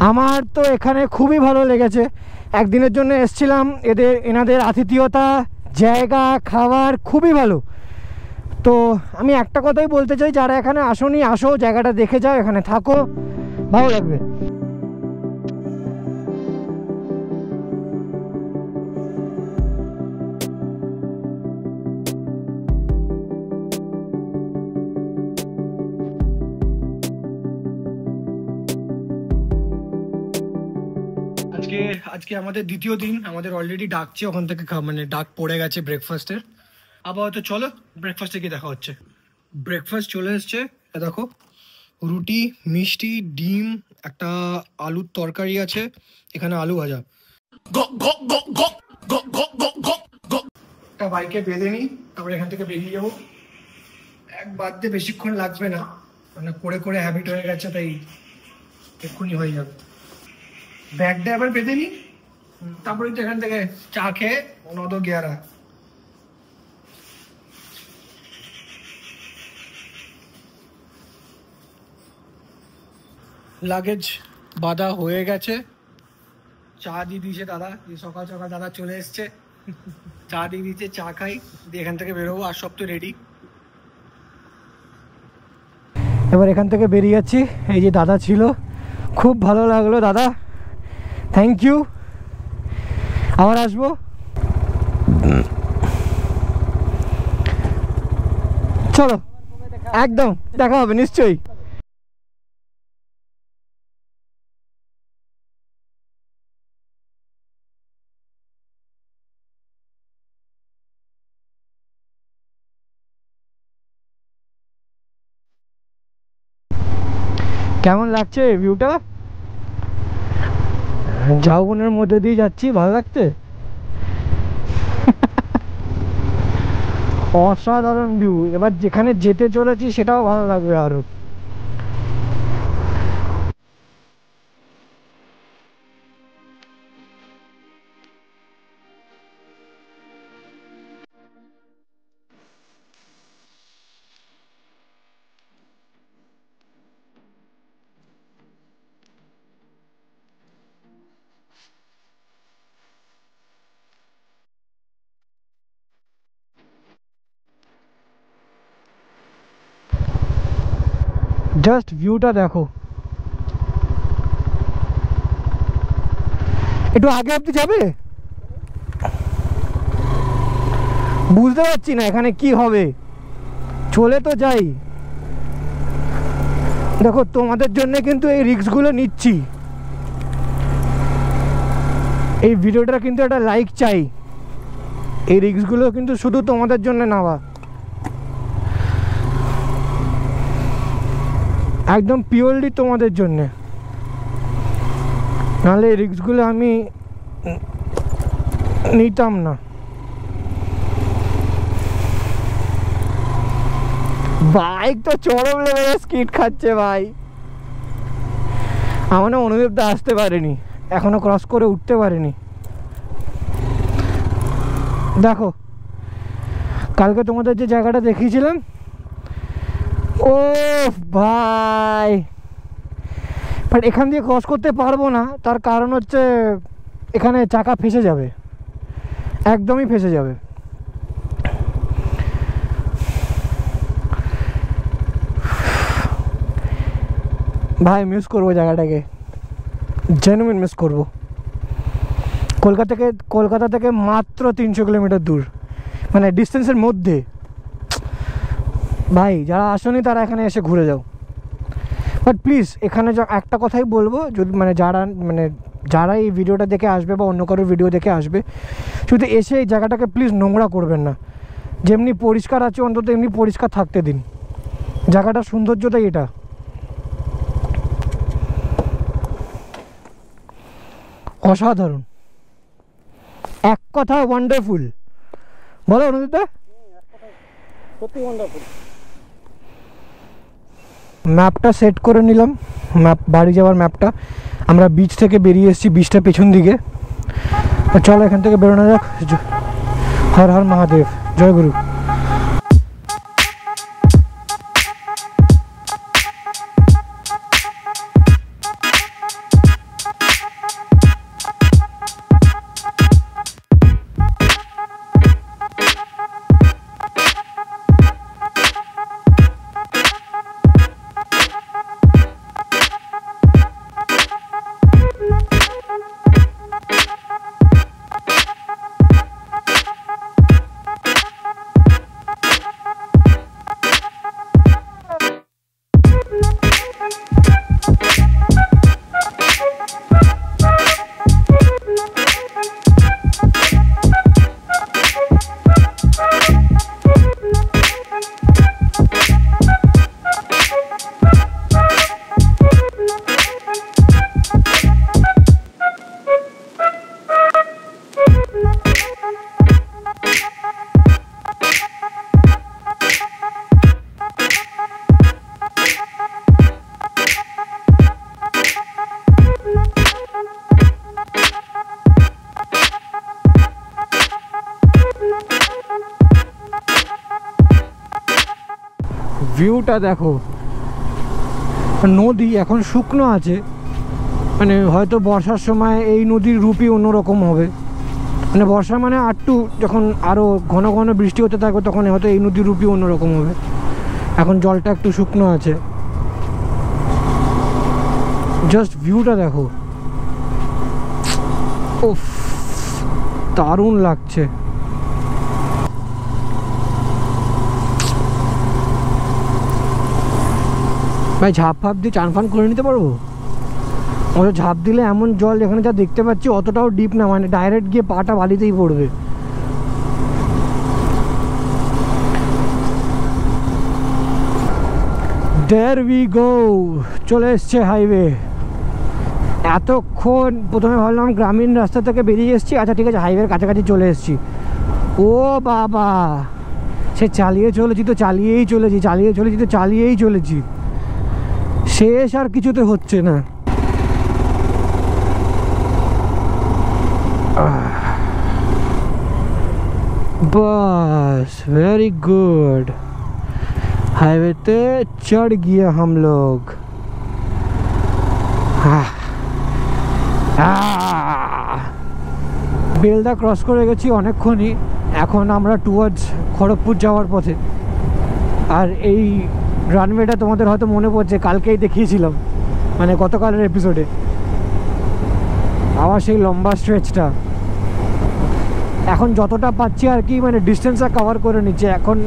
আমার তো এখানে খুবই ভালো লেগেছে। একদিনের জন্য এসেছিলাম, এনাদের আতিথেয়তা, জায়গা, খাবার খুবই ভালো। তো আমি একটা কথাই বলতে চাই, যারা এখানে আসোনি আসো, জায়গাটা দেখে যাও, এখানে থাকো, ভালো লাগবে। আজকে আমাদের দ্বিতীয় দিন, আমাদের অলরেডি ডাকছে ওখান থেকে, মানে ডাক পড়ে গেছে ব্রেকফাস্টের। আপাতত চলো ব্রেকফাস্টে গিয়ে দেখা হচ্ছে। ব্রেকফাস্ট চলে এসছে, দেখো রুটি, মিষ্টি, ডিম, একটা আলুর তরকারি আছে, এখানে আলু ভাজা। একটা বাইকে বেঁধে নিই, তারপরে এখান থেকে বেরিয়ে যাবো। এক বাদতে বেশিক্ষণ লাগবে না, মানে করে করে হ্যাবিট হয়ে গেছে, তাই এক্ষুনি হয়ে যাবে। ব্যাগটা এবার বেঁধে নিই, তারপরে তো এখান থেকে চা খেয়ে নদ গিয়ারা। লাগেজ বাঁধা হয়ে গেছে, চা দিয়ে দিয়েছে দাদা, সকাল সকাল দাদা চলে এসছে, চা দিয়ে দিয়েছে, চা খাই, দিয়ে এখান থেকে বেরোবো। আর সব তো রেডি। এবার এখান থেকে বেরিয়ে যাচ্ছি। এই যে দাদা ছিল, খুব ভালো লাগলো দাদা, থ্যাংক ইউ, আবার আসবো। চলো একদম দেখা হবে নিশ্চয়ই। কেমন লাগছে ভিউটা? ঝাউবনের মধ্যে দিয়ে যাচ্ছি, ভালো লাগছে, অসাধারণ ভিউ। এবার যেখানে যেতে চলেছি সেটাও ভালো লাগবে আরো। জাস্ট ভিউটা দেখো। একটু আগে অব্দি যাবে, বুঝতে পারছি না এখানে কি হবে, চলে তো যাই। দেখো তোমাদের জন্য কিন্তু এই রিস্কগুলো নিচ্ছি, এই ভিডিওটা কিন্তু একটা লাইক চাই। এই রিস্কগুলো কিন্তু শুধু তোমাদের জন্য নেওয়া, একদম পিওরলি তোমাদের জন্যে, নাহলে এই রিস্কগুলো আমি নিতাম না। বাইক তো চরম লেভেলে স্কিড খাচ্ছে ভাই। আমার না অনুদেবদা আসতে পারেনি, এখনো ক্রস করে উঠতে পারেনি। দেখো কালকে তোমাদের যে জায়গাটা দেখিয়েছিলাম, ও ভাই, বাট এখান দিয়ে ক্রস করতে পারবো না, তার কারণ হচ্ছে এখানে চাকা ফেসে যাবে, একদমই ফেসে যাবে। ভাই মিস করবো জায়গাটাকে, জেনুইন মিস করবো। কলকাতা থেকে মাত্র 300 কিলোমিটার দূর, মানে ডিস্টেন্সের মধ্যে। ভাই যারা আসোনি তারা এখানে এসে ঘুরে যাও। বাট প্লিজ এখানে একটা কথাই বলবো, যদি যারা এই ভিডিওটা দেখে আসবে বা অন্য কারোর ভিডিও দেখে আসবে, শুধু এসে এই জায়গাটাকে প্লিজ নোংরা করবেন না। যেমনি পরিষ্কার আছে অন্তত এমনি পরিষ্কার থাকতে দিন, জায়গাটার সৌন্দর্যটাই এটা। অসাধারণ, এক কথা ওয়ান্ডারফুল। বলো অনুদিতা, সত্যি ওয়ান্ডারফুল। ম্যাপটা সেট করে নিলাম, বাড়ি যাওয়ার ম্যাপটা। আমরা বিচ থেকে বেরিয়ে এসেছি, বিচটা পেছন দিকে। চলো এখান থেকে বেরোনো যাক। হর হর মহাদেব, জয় গুরু। ভিউটা দেখো, নদী এখন শুকনো আছে, মানে হয়তো বর্ষার সময় এই নদীর রূপই অন্যরকম হবে, মানে বর্ষা মানে আরটু যখন আরও ঘন ঘন বৃষ্টি হতে থাকবে তখন হয়তো এই নদীর রূপই অন্যরকম হবে। এখন জলটা একটু শুকনো আছে, জাস্ট ভিউটা দেখো, উফ দারুণ লাগছে। ভাই ঝাঁপ ফাপ দিয়ে চান ফান করে নিতে পারবো? অত ঝাঁপ দিলে এমন জল এখানে যা দেখতে পাচ্ছি অতটাও ডিপ না, মানে ডাইরেক্ট গিয়ে পাটা বালিতেই পড়বে। দেয়ার উই গো, চলে এসছে হাইওয়ে। এতক্ষণ প্রথমে ভাবলাম গ্রামীণ রাস্তা থেকে বেরিয়ে এসেছি, আচ্ছা ঠিক আছে হাইওয়ের কাছাকাছি চলে এসেছি। ও বাবা, সে চালিয়ে চলেছি তো চালিয়েই চলেছি, চালিয়ে চলেছি তো চালিয়েই চলেছি, শেষ আর কিছুতে হচ্ছে না। बस वेरी गुड, हाईवे पे चढ़ गया हम लोग। বেলদা ক্রস করে গেছি অনেকক্ষণই, এখন আমরা টুয়ার্ডস খড়গপুর যাওয়ার পথে। আর এই রানওয়েটা তোমাদের হয়তো মনে পড়ছে, কালকেই দেখিয়েছিলাম, মানে গতকালের এপিসোডে। আবার সেই লম্বা স্ট্রেচটা এখন যতটা পাচ্ছি আর কি, মানে ডিস্টেন্সটা কভার করে নিচ্ছে। এখন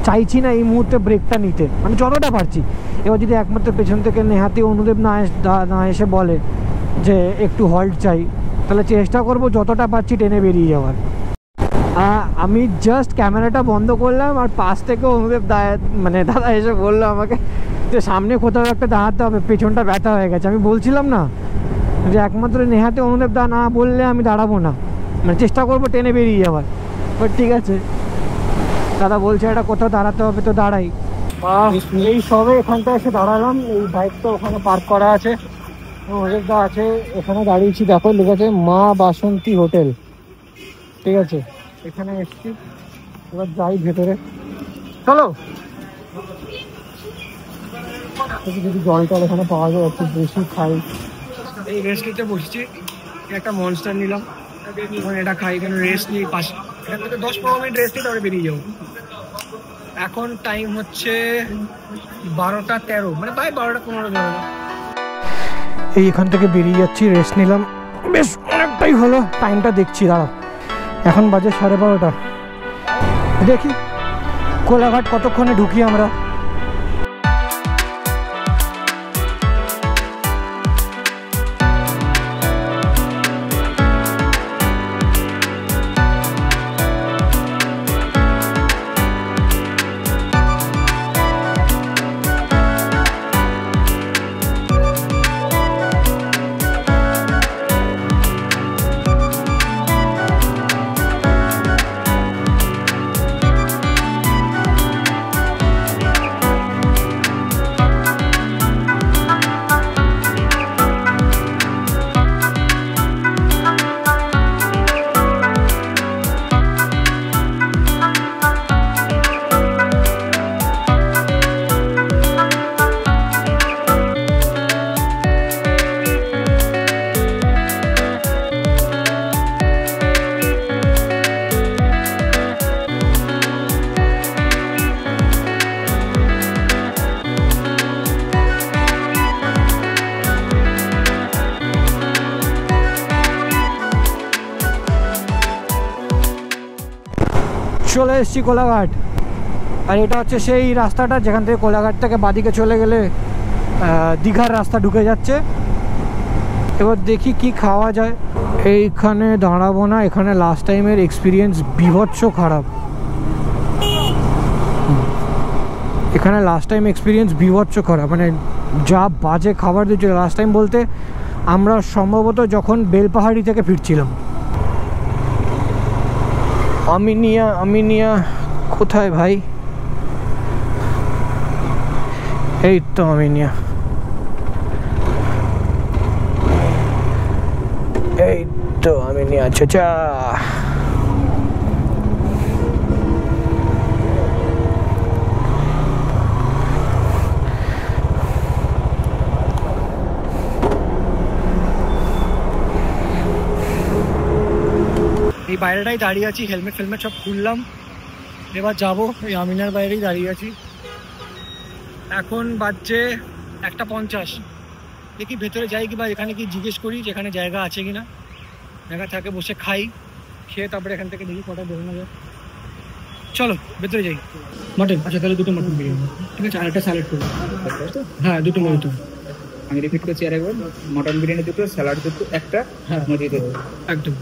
চাইছি না এই মুহূর্তে ব্রেকটা নিতে, মানে যতটা পারছি। এবার যদি একমাত্র পেছন থেকে নেহাতি অনুদেব না এসে বলে যে একটু হল্ট চাই, তাহলে চেষ্টা করব যতটা পারছি টেনে বেরিয়ে যাওয়ার। আমি জাস্ট ক্যামেরাটা বন্ধ করলাম আর পাশ থেকে অনুদেব দাদা এসে বললো আমাকে যে সামনে কোথাও একটা দাঁড়াতে হবে, পেছনটা ব্যথা হয়ে গেছে। আমি বলছিলাম না যে একমাত্র নেহাতে অনুদেব দা না বললে আমি দাঁড়াবো না, মানে চেষ্টা করবো টেনে বেরিয়ে যাওয়ার। বাট ঠিক আছে, দাদা বলছে এটা কোথাও দাঁড়াতে হবে তো দাঁড়াই। এই সবে এখানটা এসে দাঁড়ালাম, এই বাইকটা ওখানে পার্ক করা আছে, অনুদেব দা আছে এখানে দাঁড়িয়েছি। দেখো লেখা আছে মা বাসন্তী হোটেল, ঠিক আছে এখানে এসছি। এবার যাই ভেতরে, চলো। যদি জল টল এখানে পাওয়া যায় একটু বেশি খাই। এই রেস্ট নিতে বসছি, একটা মনস্টার নিলাম, এটা খাই, এখানে রেস্ট নিই, পাশে এখান থেকে 10-15 মিনিট রেস্ট নিই, তারপরে বেরিয়ে যাবো। এখন টাইম হচ্ছে 12টা13, মানে প্রায় 12টা15 যাবো। এই এখান থেকে বেরিয়ে যাচ্ছি, রেস্ট নিলাম, বেশ অনেকটাই হলো। টাইমটা দেখছি, দাঁড়া, এখন বাজে 12:30। দেখি কোলাঘাট কতক্ষণে ঢুকি আমরা। চলে এসেছি কোলাঘাট, আর এটা হচ্ছে সেই রাস্তাটা যেখান থেকে কোলাঘাট থেকে বাদিকে চলে গেলে দীঘার রাস্তা ঢুকে যাচ্ছে। এবার দেখি কি খাওয়া যায়। এইখানে দাঁড়াবো না, এখানে লাস্ট টাইমের এক্সপিরিয়েন্স বিভৎস খারাপ। এখানে লাস্ট টাইম এক্সপিরিয়েন্স বিভৎস খারাপ, মানে যা বাজে খাবার দিচ্ছিল। লাস্ট টাইম বলতে আমরা সম্ভবত যখন বেলপাহাড়ি থেকে ফিরছিলাম। আমিনিয়া কোথায় ভাই? এই তো আমিনিয়া, এই তো আমিনিয়া। আচ্ছা এই বাইরেটাই দাঁড়িয়ে আছি, হেলমেট ফেলমেট সব খুললাম, এবার যাবো। এই আমিনার বাইরেই দাঁড়িয়ে আছি। এখন বাজছে 1:50। দেখি ভেতরে যাই কি বা এখানে কি জিজ্ঞেস করি যে এখানে জায়গা আছে কিনা, জায়গা থাকে বসে খাই, খেয়ে তারপরে এখান থেকে দেখি কটা বেরোনো যায়। চলো ভেতরে যাই। মটন, আচ্ছা তাহলে 2টো মটন বিরিয়ানি, ঠিক আছে, আর একটা স্যালাড করবো। হ্যাঁ 2টো মটন। আমি রিপিট করছি আরেকবার, মটন বিরিয়ানি 2টো, স্যালাড 2টো, একটা, হ্যাঁ মজিদ 2টো। একদম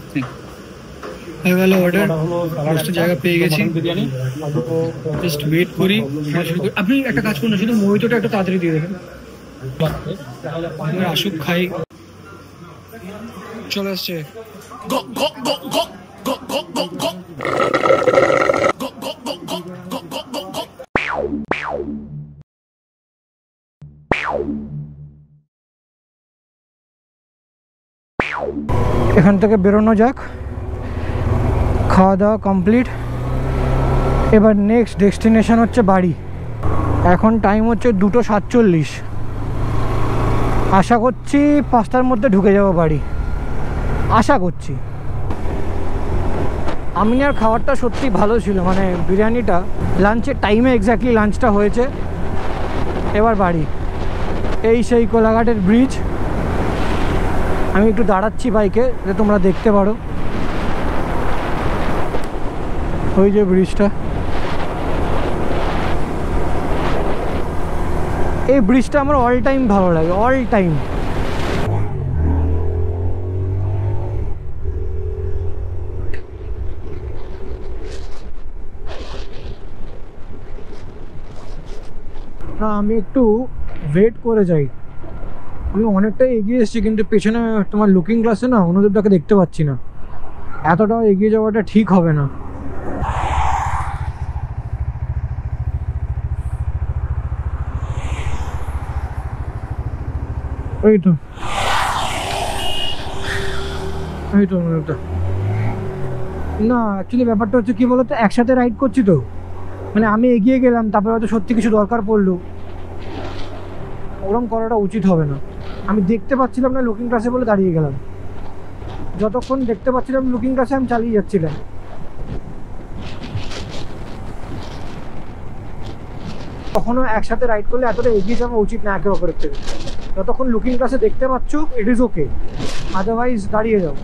হয়ে গেল অর্ডার, সমস্ত জায়গা পেয়ে গেছি। জাস্ট ওয়েট করি। আপনি একটা কাজ করুন, শুধু মোহিতটা একটু তাড়াতাড়ি দিয়ে দেবেন, আসুক খাই। চলে আসছে। এখান থেকে বেরোনো যাক, খাওয়া দাওয়া কমপ্লিট। এবার নেক্সট ডেস্টিনেশন হচ্ছে বাড়ি। এখন টাইম হচ্ছে 2:47। আশা করছি 5টার মধ্যে ঢুকে যাব বাড়ি, আশা করছি। আমিনার খাবারটা সত্যি ভালো ছিল, মানে বিরিয়ানিটা লাঞ্চের টাইমে এক্স্যাক্টলি লাঞ্চটা হয়েছে। এবার বাড়ি। এই সেই কোলাঘাটের ব্রিজ। আমি একটু দাঁড়াচ্ছি বাইকে যাতে তোমরা দেখতে পারো। ওই যে ব্রিজটা, এই ব্রিজটা আমার অল টাইম ভালো লাগে, অল টাইম। না আমি একটু ওয়েট করে যাই, আমি অনেকটাই এগিয়ে এসেছি, কিন্তু পেছনে তোমার লুকিং গ্লাসে না অনুদেবটাকে দেখতে পাচ্ছি না। এতটাও এগিয়ে যাওয়াটা ঠিক হবে না। এই তো অনুদেবটা। না অ্যাকচুয়ালি ব্যাপারটা হচ্ছে কি বলতো, একসাথে রাইড করছি তো, মানে আমি এগিয়ে গেলাম তারপরে হয়তো সত্যি কিছু দরকার পড়লো, ওরকম করাটা উচিত হবে না। আমি দেখতে পাচ্ছিলাম না লুকিং গ্লাসে বলে দাঁড়িয়ে গেলাম, যতক্ষণ দেখতে পাচ্ছিলাম লুকিং গ্লাসে আমি চালিয়ে যাচ্ছিলাম। কখনো একসাথে রাইড করলে এতটা এগিয়ে যাওয়া উচিত না একে অপরের থেকে। যতক্ষণ লুকিং গ্লাসে দেখতে পাচ্ছ ইট ইজ ওকে, আদারওয়াইজ দাঁড়িয়ে যাও।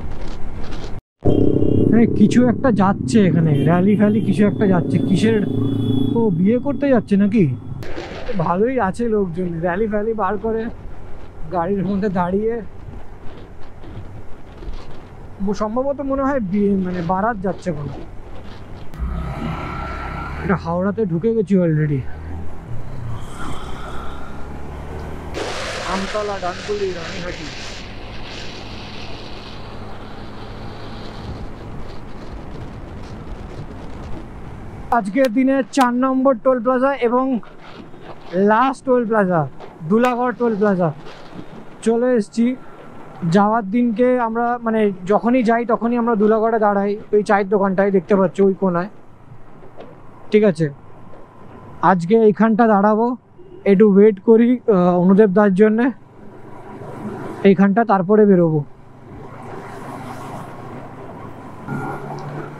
মানে কিছু একটা যাচ্ছে এখানে, র্যালি ফ্যালি কিছু একটা যাচ্ছে, কিসের? ও বিয়ে করতে যাচ্ছে নাকি? ভালোই আছে লোকজন, র্যালি ফ্যালি বার করে গাড়ির মধ্যে দাঁড়িয়ে। সম্ভবত মনে হয় মানে বারাত যাচ্ছে কোনো। এটা হাওড়াতে ঢুকে গেছি অলরেডি। আমতলা, ডানকুনি, রানীহাটি। আজকের দিনে 4 নম্বর টোল প্লাজা এবং last toll plaza Dulagarh toll plaza চলে এসেছি। যাওয়ার দিনকে আমরা মানে যখনই যাই তখনই আমরা দুলাগড়ে দাঁড়াই, ওই চায়ের দোকানটায় দেখতে পাচ্ছি ওই কোনায়, ঠিক আছে। আজকে এইখানটা দাঁড়াবো, একটু ওয়েট করি অনুদেব দার জন্যে এইখানটা, তারপরে বেরোবো।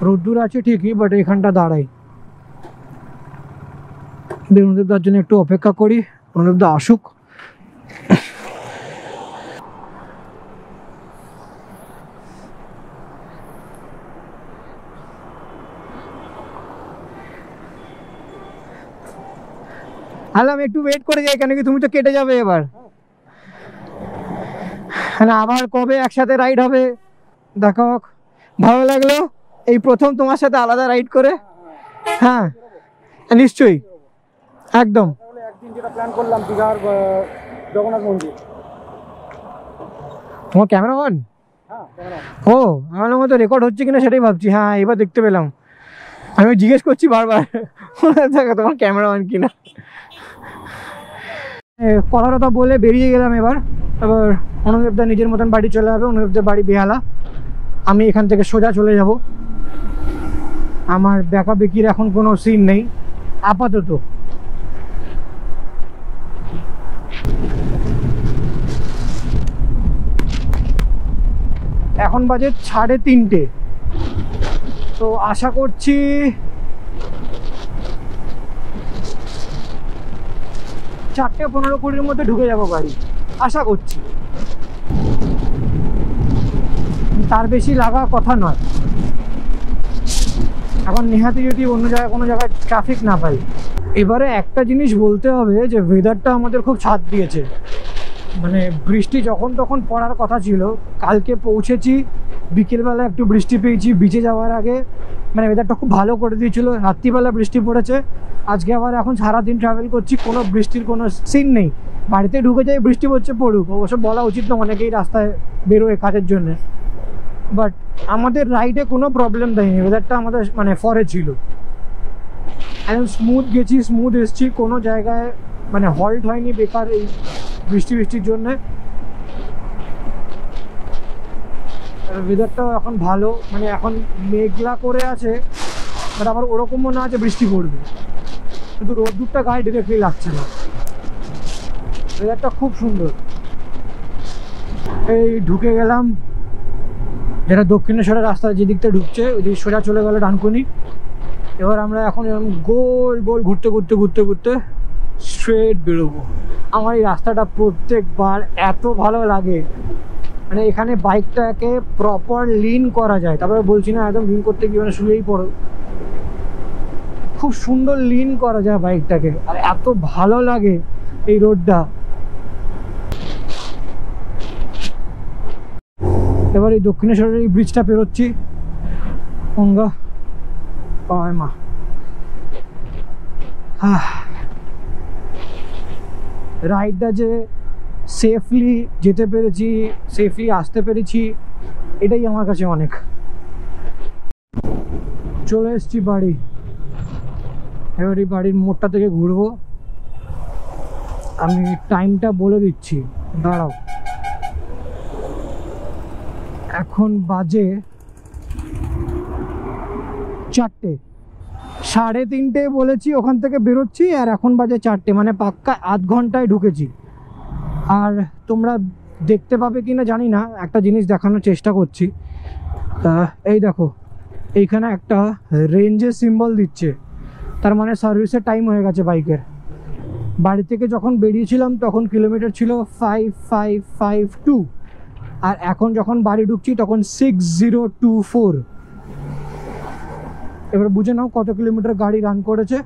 রোদ্দুর আছে ঠিকই, বাট এইখানটা দাঁড়াই, অনুদেব দার জন্য একটু অপেক্ষা করি, অনুদেব দা আসুক। হ্যালো, আমি একটু ওয়েট করে যাই, কেন কি তুমি তো কেটে যাবে এবার। হ্যাঁ আবার কবে একসাথে রাইড হবে দেখো। ভালো লাগলো এই প্রথম তোমার সাথে আলাদা রাইড করে। হ্যাঁ নিশ্চয়ই, একদম। একদিন যেটা প্ল্যান করলাম দীঘার জগন্নাথ মন্দির। তোমার ক্যামেরা অন? ও আমার মতো রেকর্ড হচ্ছে কিনা সেটাই ভাবছি। হ্যাঁ এবার দেখতে পেলাম, আমি জিজ্ঞেস করছি বারবার দেখো তোমার ক্যামেরা অন কিনা। কথাটা বলে বেরিয়ে গেলাম। এবার অনুদেবদা নিজের মতন বাড়ি চলে যাবে। অনুদেবদের বাড়ি বেহালা, আমি এখান থেকে সোজা চলে যাব। আমার বেকাবেকির এখন কোনো সিন নেই আপাতত। এখন বাজে 3:30। তো আশা করছি 4:15-20 মধ্যে ঢুকে যাবো বাড়ি, আশা করছি। তার বেশি লাগা কথা নয়, এখন নেহাতি যদি অন্য জায়গায় কোনো জায়গায় ট্রাফিক না পাই। এবারে একটা জিনিস বলতে হবে যে ওয়েদারটা আমাদের খুব ছাদ দিয়েছে। মানে বৃষ্টি যখন তখন পড়ার কথা ছিল, কালকে পৌঁছেছি বিকেলবেলা একটু বৃষ্টি পেয়েছি বিচে যাওয়ার আগে, মানে ওয়েদারটা খুব ভালো করে দিয়েছিল। রাত্রিবেলা বৃষ্টি পড়েছে, আজকে আবার এখন সারাদিন ট্রাভেল করছি, কোনো বৃষ্টির কোনো সিন নেই। বাড়িতে ঢুকে যাই বৃষ্টি পড়ছে পড়ুক, অবশ্য বলা উচিত না, অনেকেই রাস্তায় বেরোয় কাজের জন্যে, বাট আমাদের রাইডে কোনো প্রবলেম দেয়নি, ওয়েদারটা আমাদের মানে ফরে ছিল, একদম স্মুথ গেছি, স্মুথ এসছি, কোনো জায়গায় মানে হল্ট হয়নি বেকার এই বৃষ্টির জন্যে। ওয়েদারটাও এখন ভালো, মানে এখন মেঘলা করে আছে, বাট আবার ওরকমও না যে বৃষ্টি পড়বে, কিন্তু রোদ্দুরটা গায়ে ডিরেক্টলি লাগছে না, ওয়েদারটা খুব সুন্দর। এই ঢুকে গেলাম, যেটা দক্ষিণেশ্বরের রাস্তা যেদিকটা ঢুকছে ওইদিকে সোজা চলে গেল ডানকুনি। এবার আমরা এখন এরকম গোল গোল ঘুরতে ঘুরতে ঘুরতে ঘুরতে স্ট্রেট বেরোবো। আমার এই রাস্তাটা প্রত্যেকবার এত ভালো লাগে, মানে এখানে বাইকটাকে প্রপার লিন করা যায়, তারপরে বলছি না একদম লিন করতে গিয়ে মানে শুয়েই পড়ো, খুব সুন্দর লিন করা যায় বাইকটাকে, আর এত ভালো লাগে এই রোডটা। এবার এই দক্ষিণেশ্বরের এই ব্রিজটা পেরোচ্ছি, গঙ্গা পায় মা। রাইডটা যে সেফলি যেতে পেরেছি, সেফলি আসতে পেরেছি, এটাই আমার কাছে অনেক। চলে এসেছি বাড়ি, এবার এই বাড়ির মোড়টা থেকে ঘুরবো। আমি টাইমটা বলে দিচ্ছি, দাঁড়াও, এখন বাজে 4টে, 3:30 বলেছি ওখান থেকে বেরোচ্ছি, আর এখন বাজে 4টে, মানে পাক্কা আধ ঘন্টায় ঢুকেছি। আর তোমরা দেখতে পাবে কি না জানি না, একটা জিনিস দেখানোর চেষ্টা করছি। এই দেখো, এইখানে একটা রেঞ্জের সিম্বল দিচ্ছে, তার মানে সার্ভিসের টাইম হয়ে গেছে বাইকের। বাড়ি থেকে যখন বেরিয়েছিলাম তখন কিলোমিটার ছিল 5552, আর এখন যখন বাড়ি ঢুকছি তখন 6024। এবার বুঝে নাও কত কিলোমিটার গাড়ি রান করেছে।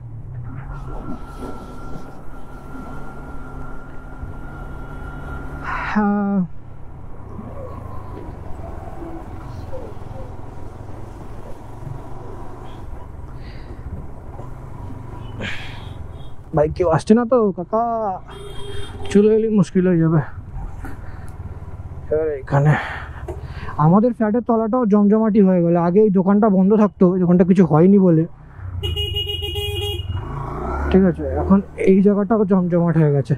বাইক কেউ আসছে না তো কাকা, চলে এলে মুশকিল হয়ে যাবে। এবার এখানে আমাদের ফ্ল্যাটের তলাটাও জমজমাটি হয়ে গেল, আগে এই দোকানটা বন্ধ থাকতো, এই দোকানটা কিছু হয়নি বলে, ঠিক আছে, এখন এই জায়গাটাও জমজমাট হয়ে গেছে।